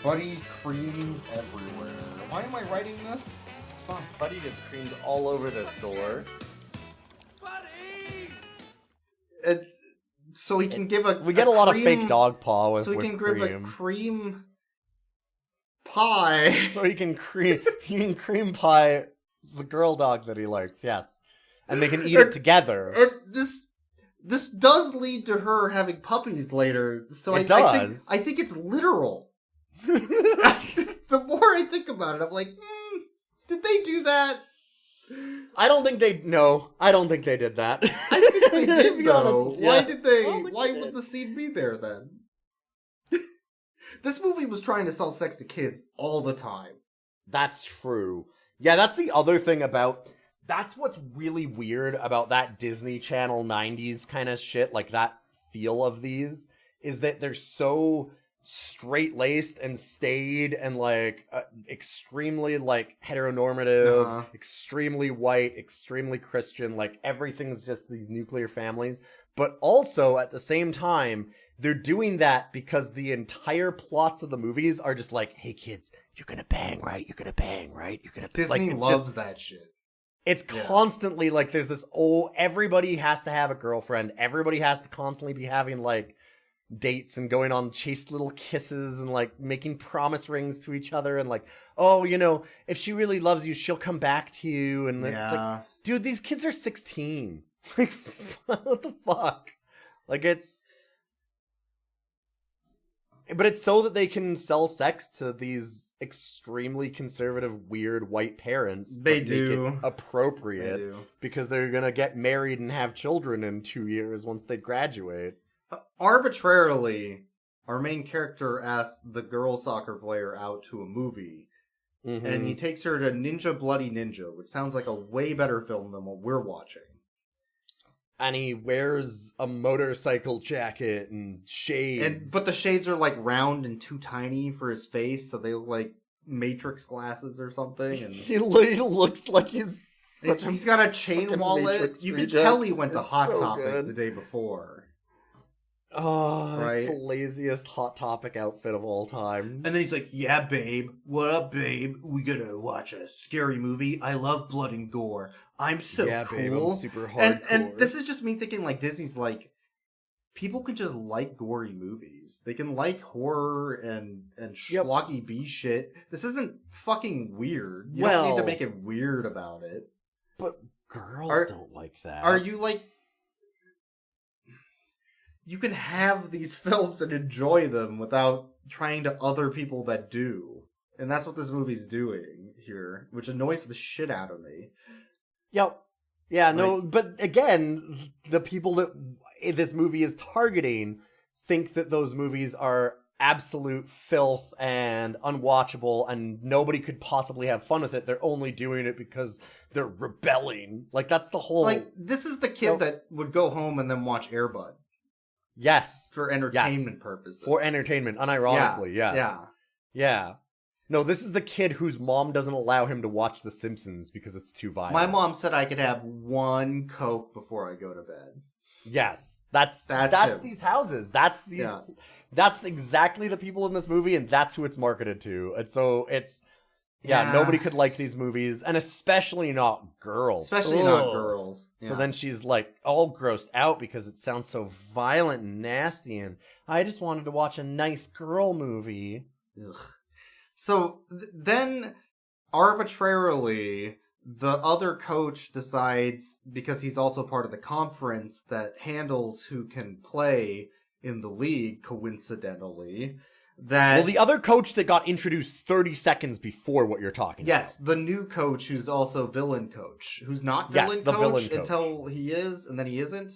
Buddy creams everywhere. Why am I writing this? Oh, Buddy just creamed all over this store. It's so he can give a. We get a lot of fake dog paw with So he can give cream. a cream pie. So he can cream pie the girl dog that he likes. Yes, and they can eat it together. And this does lead to her having puppies later. So it does. I think it's literal. The more I think about it, I'm like, did they do that? I don't think they. No, I don't think they did that. I think they did though. Honest, Why did they? Why Would the scene be there then? This movie was trying to sell sex to kids all the time. That's true. Yeah, that's the other thing about. That's what's really weird about that Disney Channel 90s kind of shit, like that feel of these, is that they're so straight-laced and staid and like extremely like heteronormative, extremely white, extremely Christian, like everything's just these nuclear families. But also at the same time, they're doing that because the entire plots of the movies are just like, hey kids, you're gonna bang, right? You're gonna bang, right? You're gonna Disney loves that shit. It's constantly like there's this everybody has to have a girlfriend. Everybody has to constantly be having like dates and going on chaste little kisses and like making promise rings to each other and like, oh, you know, if she really loves you, she'll come back to you. And it's like, dude, these kids are 16. Like, what the fuck? Like, but it's so that they can sell sex to these extremely conservative, weird white parents. They do. Make it appropriate because they're gonna get married and have children in 2 years once they graduate. Arbitrarily, our main character asks the girl soccer player out to a movie, and he takes her to Ninja Bloody Ninja, which sounds like a way better film than what we're watching. And he wears a motorcycle jacket and shades. But the shades are like round and too tiny for his face, so they look like Matrix glasses or something. And he looks like he's got a chain wallet. You can tell he went to Hot Topic the day before. Oh, right? It's the laziest Hot Topic outfit of all time. And then he's like, yeah, babe. What up, babe? We gonna watch a scary movie? I love blood and gore. I'm so cool. Babe, I'm super hardcore. And this is just me thinking, like, Disney's like, people can just like gory movies. They can like horror and schlocky B shit. This isn't fucking weird. You don't need to make it weird about it. But girls don't like that. Are you like... You can have these films and enjoy them without trying to other people that do. And that's what this movie's doing here, which annoys the shit out of me. Yep. Yeah, no, but again, the people that this movie is targeting think that those movies are absolute filth and unwatchable and nobody could possibly have fun with it. They're only doing it because they're rebelling. Like, that's the whole... Like, this is the kid that would go home and then watch Airbud. Yes. For entertainment purposes. For entertainment, unironically, yes. Yeah. Yeah. No, this is the kid whose mom doesn't allow him to watch The Simpsons because it's too violent. My mom said I could have one Coke before I go to bed. Yes. That's these houses. That's these... Yeah. That's exactly the people in this movie, and that's who it's marketed to. And so it's... Yeah, nobody could like these movies, and especially not girls. Especially not girls. Yeah. So then she's like all grossed out because it sounds so violent and nasty, and I just wanted to watch a nice girl movie. Ugh. So then, arbitrarily, the other coach decides, because he's also part of the conference that handles who can play in the league, coincidentally, that... Well, the other coach that got introduced 30 seconds before what you're talking about. Yes, the new coach who's also villain coach, who's not villain coach until he is, and then he isn't.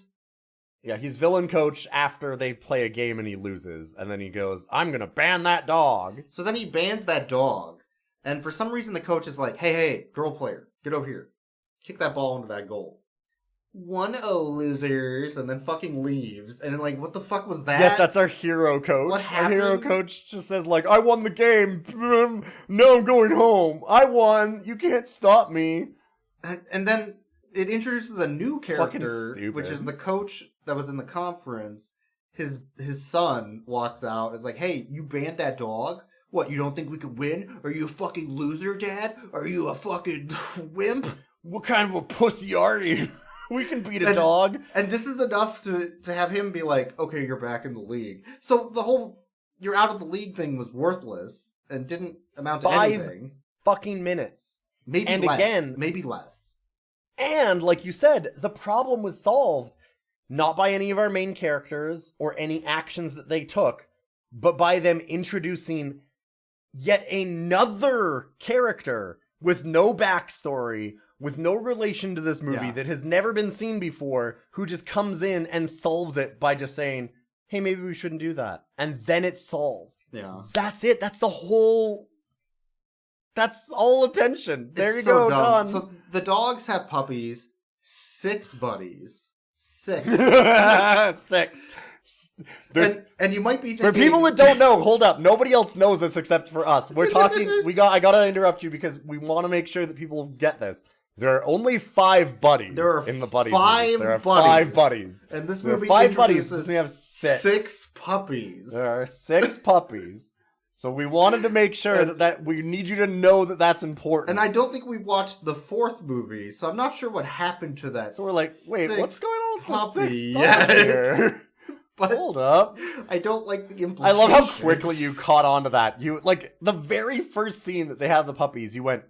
Yeah, he's villain coach after they play a game and he loses, and then he goes, I'm gonna ban that dog. So then he bans that dog, and for some reason the coach is like, hey, girl player, get over here. Kick that ball into that goal. 1-0 losers, and then fucking leaves, and like, what the fuck was that? Yes, that's our hero coach. What happened? Our hero coach just says like, I won the game, no, I'm going home. I won, you can't stop me. And then it introduces a new character, which is the coach that was in the conference. His son walks out, is like, hey, you banned that dog? What, you don't think we could win? Are you a fucking loser, Dad? Are you a fucking wimp? What kind of a pussy are you? We can beat a dog. And this is enough to have him be like, okay, you're back in the league. So the whole you're out of the league thing was worthless and didn't amount to anything. 5 fucking minutes. Maybe and less. Again, maybe less. And like you said, the problem was solved not by any of our main characters or any actions that they took, but by them introducing yet another character with no backstory, with no relation to this movie, that has never been seen before, who just comes in and solves it by just saying, hey, maybe we shouldn't do that. And then it's solved. Yeah. That's it. That's the whole... That's all attention. There It's you go, dumb. done. So the dogs have puppies. 6 buddies. 6. 6. And you might be thinking... For people that don't know, hold up. Nobody else knows this except for us. We're talking... I gotta interrupt you because we want to make sure that people get this. There are only 5 buddies in the buddies. There are 5 buddies. And this movie 5 buddies. We have 6. 6 puppies. There are 6 puppies. So we wanted to make sure that we need you to know that that's important. And I don't think we watched the 4th movie, so I'm not sure what happened to that. So we're like, wait, what's going on with puppy? the 6th here? But hold up. I don't like the implications. I love how quickly you caught on to that. You, like, the very first scene that they have the puppies, you went,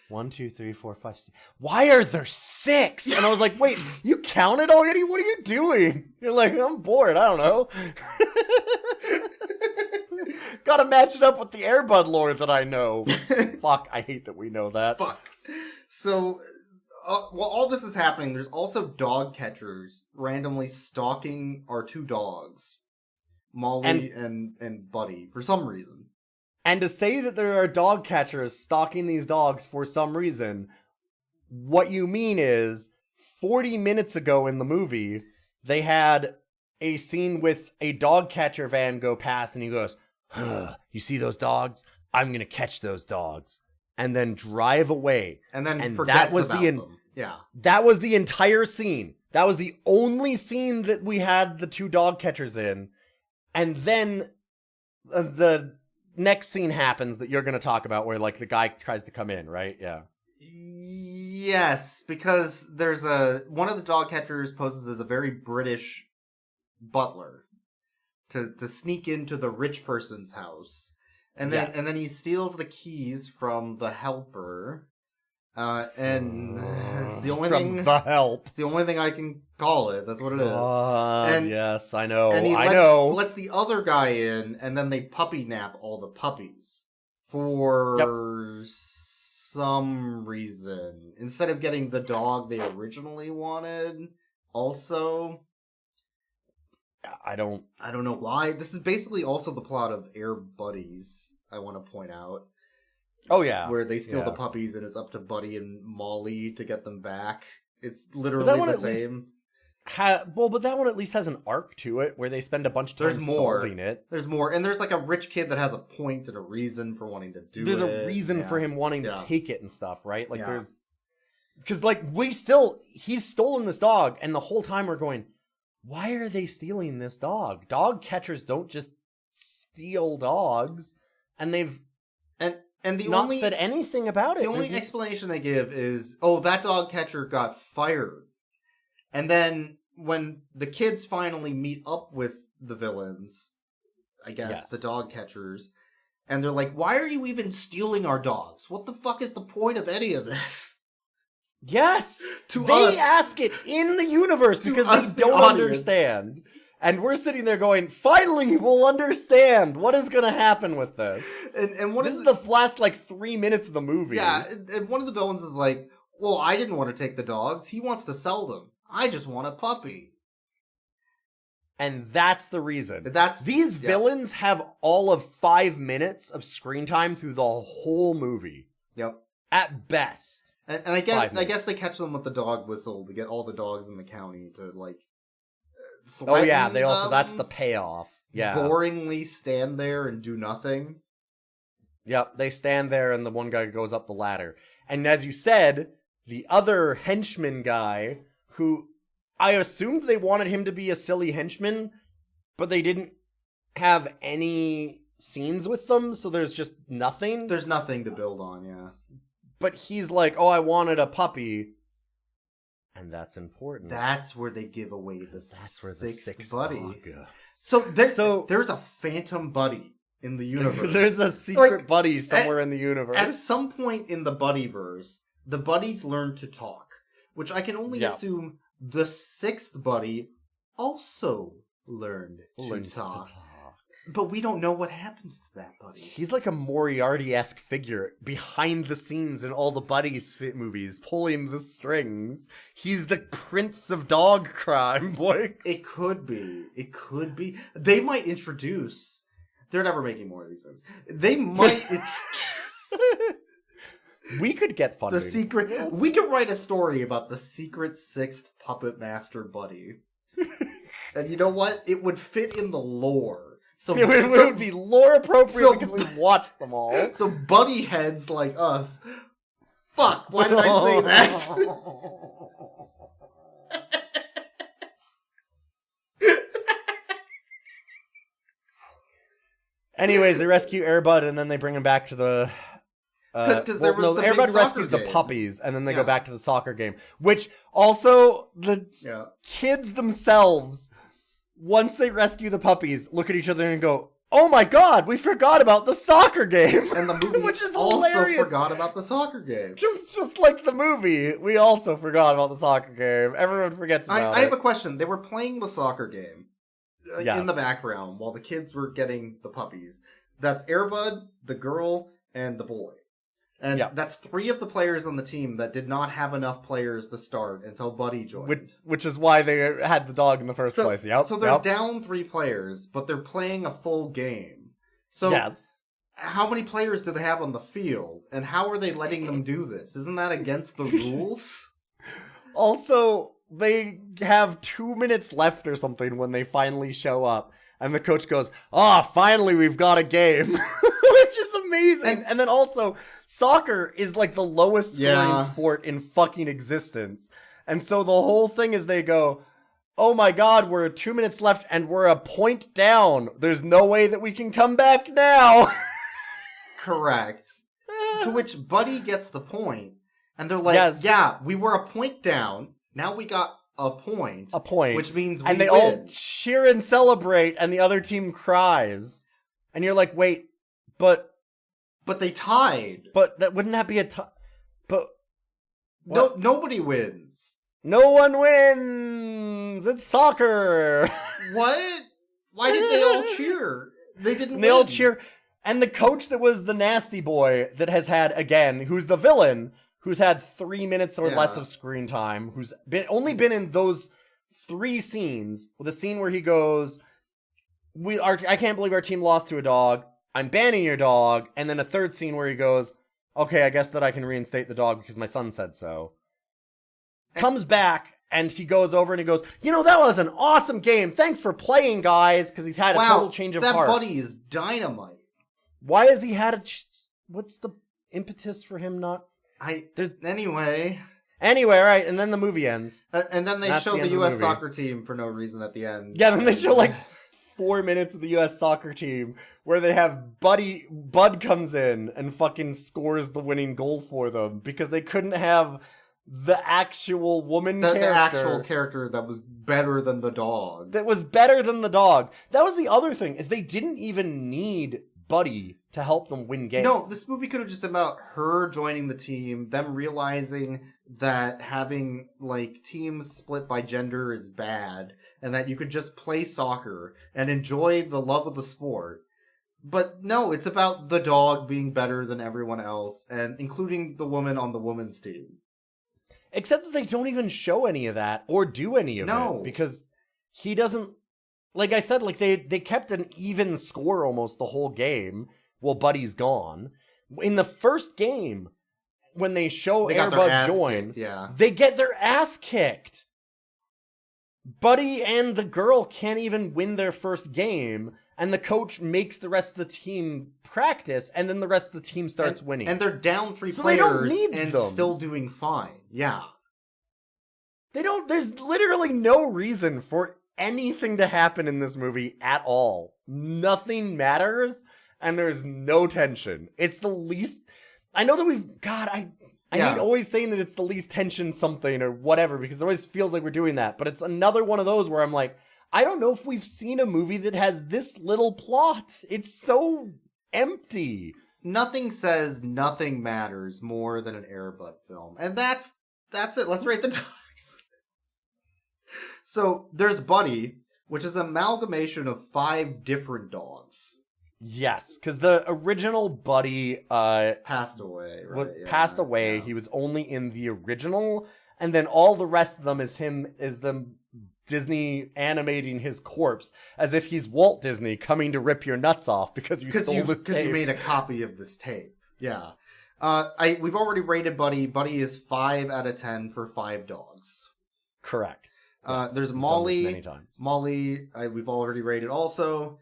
1, 2, 3, 4, 5, 6. Why are there 6? And I was like, wait, you counted already? What are you doing? You're like, I'm bored. I don't know. Gotta match it up with the Airbud lore that I know. Fuck, I hate that we know that. Fuck. So, while all this is happening, there's also dog catchers randomly stalking our 2 dogs, Molly and Buddy, for some reason. And to say that there are dog catchers stalking these dogs for some reason, what you mean is 40 minutes ago in the movie, they had a scene with a dog catcher van go past and he goes, you see those dogs? I'm gonna catch those dogs. And then drive away. And then forgets about them. Yeah. That was the entire scene. That was the only scene that we had the 2 dog catchers in. And then the next scene happens that you're gonna talk about where, like, the guy tries to come in, right? Yeah. Yes, because there's one of the dog catchers poses as a very British butler to sneak into the rich person's house, and then he steals the keys from the helper, and it's the only thing. The help. It's the only thing I can call it. That's what it is. And yes, I know. And he I lets the other guy in, and then they puppy nap all the puppies for some reason, instead of getting the dog they originally wanted, also... I don't know why. This is basically also the plot of Airbuddies, I want to point out. Oh, yeah. Where they steal the puppies and it's up to Buddy and Molly to get them back. It's literally the same. But that one at least has an arc to it where they spend a bunch of time solving it. There's more. And there's like a rich kid that has a point and a reason for wanting to do There's it. There's a reason for him wanting to take it and stuff, right? Like there's... Because like he's stolen this dog and the whole time we're going, why are they stealing this dog? Dog catchers don't just steal dogs, and they've not said anything about it. The only explanation they give is, oh, that dog catcher got fired. And then when the kids finally meet up with the villains, I guess, the dog catchers, and they're like, why are you even stealing our dogs? What the fuck is the point of any of this? Yes! They ask it in the universe because they don't understand. And we're sitting there going, finally, we'll understand what is going to happen with this. And this is the last, 3 minutes of the movie. Yeah, and one of the villains is like, well, I didn't want to take the dogs. He wants to sell them. I just want a puppy. And that's the reason. These yeah. villains have all of 5 minutes of screen time through the whole movie. Yep. At best. And I guess they catch them with the dog whistle to get all the dogs in the county to, oh yeah, they also, that's the payoff. Yeah. Boringly stand there and do nothing. Yep, they stand there and the one guy goes up the ladder. And as you said, the other henchman guy, who I assumed they wanted him to be a silly henchman, but they didn't have any scenes with them, so there's just nothing. There's nothing to build on, yeah. But he's like, oh, I wanted a puppy. And that's important. That's where they give away the sixth buddy. Goes. So there's a phantom buddy in the universe. There's a secret buddy somewhere in the universe. At some point in the buddyverse, the buddies learn to talk, which I can only assume the sixth buddy also learned to talk. But we don't know what happens to that buddy. He's like a Moriarty-esque figure behind the scenes in all the Buddies movies, pulling the strings. He's the prince of dog crime, Boyks. It could be. They might introduce... They're never making more of these movies. They might introduce... We could get funding. We could write a story about the secret sixth puppet master buddy. And you know what? It would fit in the lore. So it would be lore appropriate because we've watched them all. So buddy heads like us. Fuck, why did I say that? Anyways, they rescue Airbud and then they bring him back to the... Airbud rescues the puppies and then they go back to the soccer game. Which also, the kids themselves... Once they rescue the puppies, look at each other and go, oh my god, we forgot about the soccer game. And the movie which is also hilarious. Forgot about the soccer game. Just like the movie, we also forgot about the soccer game. Everyone forgets about it. I have a question. They were playing the soccer game in the background while the kids were getting the puppies. That's Airbud, the girl, and the boy. And that's 3 of the players on the team that did not have enough players to start until Buddy joined. Which is why they had the dog in the first place. Yep. So they're down 3 players, but they're playing a full game. So how many players do they have on the field? And how are they letting them do this? Isn't that against the rules? Also, they have 2 minutes left or something when they finally show up. And the coach goes, finally we've got a game. Which is amazing. And then also, soccer is like the lowest scoring sport in fucking existence. And so the whole thing is they go, oh my god, we're 2 minutes left and we're a point down. There's no way that we can come back now. Correct. To which Buddy gets the point. And they're like, yeah, we were a point down. Now we got a point. Which means we win. And they all cheer and celebrate and the other team cries. And you're like, wait, but they tied. But wouldn't that be a tie? But no, nobody wins. No one wins. It's soccer. What? Why did they all cheer? They didn't. They all cheer. And the coach that was the nasty boy that has had, again, who's the villain, who's had 3 minutes or less of screen time, who's only been in those 3 scenes, with a scene where he goes, I can't believe our team lost to a dog, I'm banning your dog, and then a 3rd scene where he goes, okay, I guess that I can reinstate the dog because my son said so. Comes back, and he goes over and he goes, that was an awesome game, thanks for playing, guys, because he's had a total change of heart. That buddy is dynamite. Why has he had what's the impetus for him not... Anyway, right, and then the movie ends. And then they show the U.S. soccer team for no reason at the end. Yeah, then they show, 4 minutes of the U.S. soccer team where they have Bud comes in and fucking scores the winning goal for them because they couldn't have the actual woman character. The actual character that was better than the dog. That was better than the dog. That was the other thing, is they didn't even need Buddy to help them win games. No, this movie could have just been about her joining the team, them realizing that having, teams split by gender is bad, and that you could just play soccer and enjoy the love of the sport. But no, it's about the dog being better than everyone else, and including the woman on the women's team. Except that they don't even show any of that, or do any of it, because he doesn't... Like I said, they kept an even score almost the whole game while Buddy's gone. In the first game, when they show Airbud join, they get their ass kicked. Buddy and the girl can't even win their first game, and the coach makes the rest of the team practice, and then the rest of the team starts winning. And they're down 3 players and still doing fine. Yeah. There's literally no reason for anything to happen in this movie at all. Nothing matters, and there's no tension. It's the least... I know that I hate always saying that it's the least tension something or whatever, because it always feels like we're doing that, but it's another one of those where I'm like, I don't know if we've seen a movie that has this little plot. It's so empty. Nothing says nothing matters more than an Airbud film. And that's it. Let's rate the dogs. So, there's Buddy, which is an amalgamation of 5 different dogs. Yes, because the original Buddy... passed away, right? Passed away. Yeah. He was only in the original, and then all the rest of them is them Disney animating his corpse as if he's Walt Disney coming to rip your nuts off because you stole this tape. Because you made a copy of this tape. Yeah. We've already rated Buddy. Buddy is 5 out of 10 for 5 dogs. Correct. Yes, there's Molly. Molly, we've already rated also.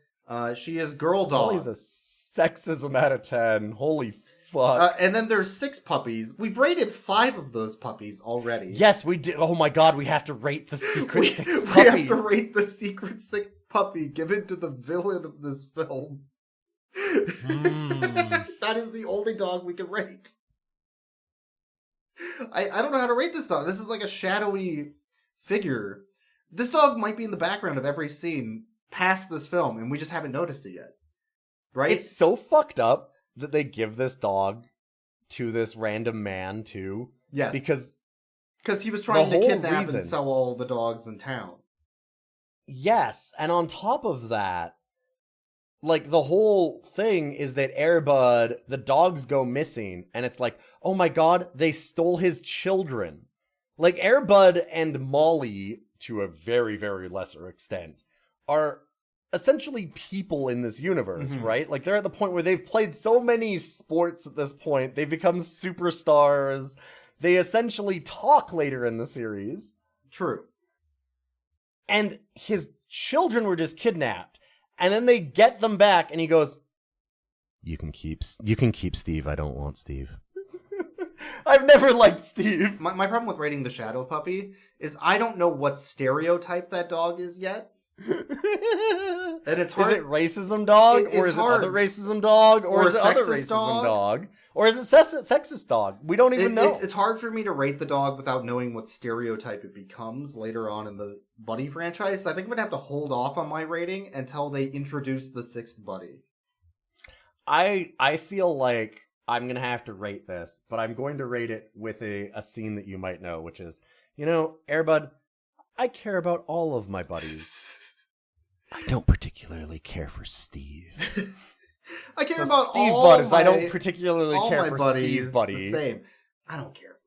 She is girl dog. Molly's a sexism out of 10. Holy fuck. And then there's 6 puppies. We've rated 5 of those puppies already. Yes, we did. Oh my god, we have to rate the secret 6th puppy. We have to rate the secret 6th puppy given to the villain of this film. That is the only dog we can rate. I don't know how to rate this dog. This is like a shadowy figure. This dog might be in the background of every scene past this film, and we just haven't noticed it yet. Right? It's so fucked up that they give this dog to this random man, too. Yes. Because he was trying to kidnap and sell all the dogs in town. Yes, and on top of that, the whole thing is that Airbud, the dogs go missing, and it's like, oh my god, they stole his children. Airbud and Molly, to a very, very lesser extent, are essentially people in this universe, right? They're at the point where they've played so many sports at this point, they've become superstars. They essentially talk later in the series. True. And his children were just kidnapped. And then they get them back, and he goes, You can keep Steve. I don't want Steve. I've never liked Steve. My problem with rating the Shadow Puppy is I don't know what stereotype that dog is yet. And it's hard. Is it racism dog? Or is it other racism dog? Or is it other racism dog? Or is it sexist dog? We don't even know. It's hard for me to rate the dog without knowing what stereotype it becomes later on in the Buddy franchise. So I think I'm going to have to hold off on my rating until they introduce the 6th Buddy. I feel like I'm going to have to rate this, but I'm going to rate it with a scene that you might know, which is, Airbud, I care about all of my buddies. I don't particularly care for Steve. I care So about Steve all Budd is my, I don't particularly all care my for buddies Steve Buddy. the same. I don't care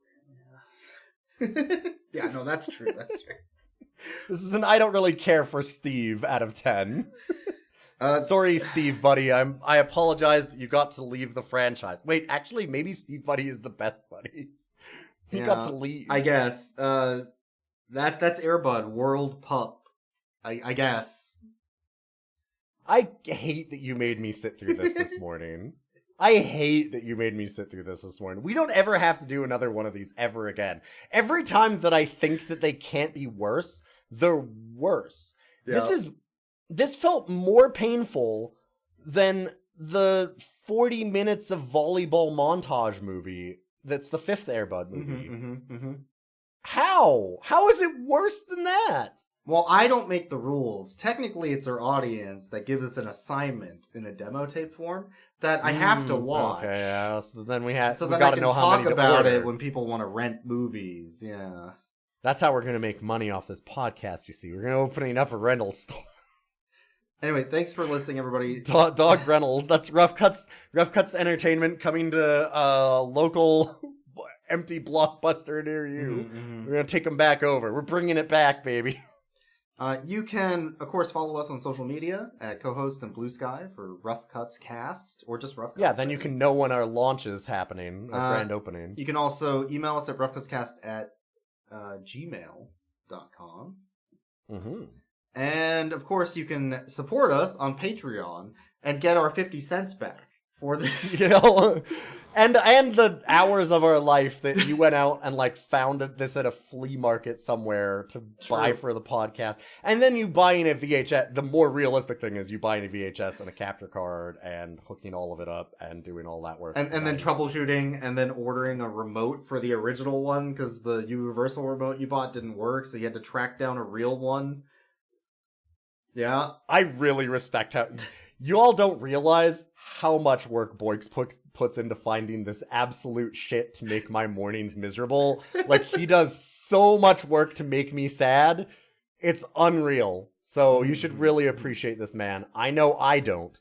for him. Yeah, no, that's true. That's true. This is an I don't really care for Steve out of 10. Sorry, Steve Buddy. I apologize that you got to leave the franchise. Wait, actually, maybe Steve Buddy is the best buddy. He got to leave. I guess. That's Airbud, World Pup. I guess. I hate that you made me sit through this morning. I hate that you made me sit through this morning. We don't ever have to do another one of these ever again. Every time that I think that they can't be worse, they're worse. Yeah. This felt more painful than the 40 minutes of volleyball montage movie that's the fifth Airbud movie. How? How is it worse than that? Well, I don't make the rules. Technically, it's our audience that gives us an assignment in a demo tape form that I have to watch. Okay, yeah. So then we So we then got I to can know how talk many to about order. it when people want to rent movies. Yeah. That's how we're going to make money off this podcast, you see. We're going to opening up a rental store. Anyway, thanks for listening, everybody. Dog rentals. That's Rough Cuts Entertainment coming to a local empty blockbuster near you. We're going to take them back over. We're bringing it back, baby. You can, of course, follow us on social media at co-host and Blue Sky for Rough Cuts Cast, or just Rough Cuts. Yeah, then you can know when our launch is happening, our grand opening. You can also email us at roughcutscast@gmail.com. And, of course, you can support us on Patreon and get our 50 cents back for this. You know, and the hours of our life that you went out and like found this at a flea market somewhere to buy for the podcast, and then you buying a VHS. The more realistic thing is you buying a VHS and a capture card and hooking all of it up and doing all that work, and then troubleshooting and then ordering a remote for the original one because the universal remote you bought didn't work, so you had to track down a real one. Yeah, I really respect how you all don't realize how much work Boyks puts into finding this absolute shit to make my mornings miserable. Like, he does so much work to make me sad. It's unreal. So you should really appreciate this man. I know I don't.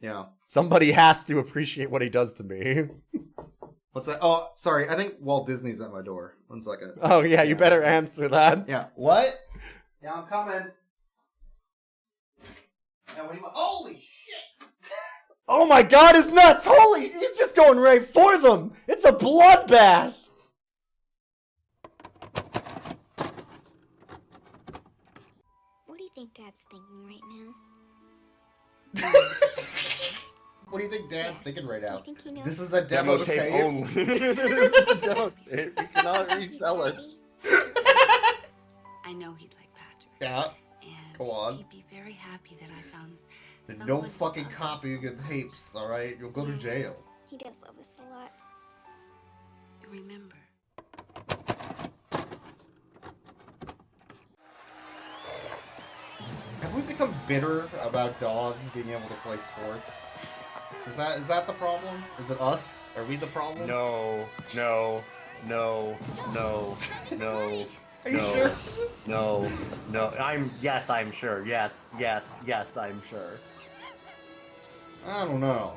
Yeah. Somebody has to appreciate what he does to me. What's that? Oh, sorry. I think Walt Disney's at my door. 1 second. Oh, yeah, you better answer that. Yeah. What? Yeah, I'm coming. Yeah, what do you want? Holy shit! Oh my god, his nuts! Holy, he's just going right for them! It's a bloodbath! What do you think Dad's thinking right now? What do you think Dad's thinking right now? Do you think he knows? This is a demo tape. only. This is a demo tape. We cannot resell it. I know he'd like Patrick. Yeah. And Go on. he'd be very happy that I found There's no someone who fucking loves us. copy of your tapes, alright? You'll go to jail. He does love us a lot. Remember, Have we become bitter about dogs being able to play sports? Is that the problem? Is it us? Are we the problem? No. Are you sure? No. I'm sure. Yes, I'm sure. I don't know.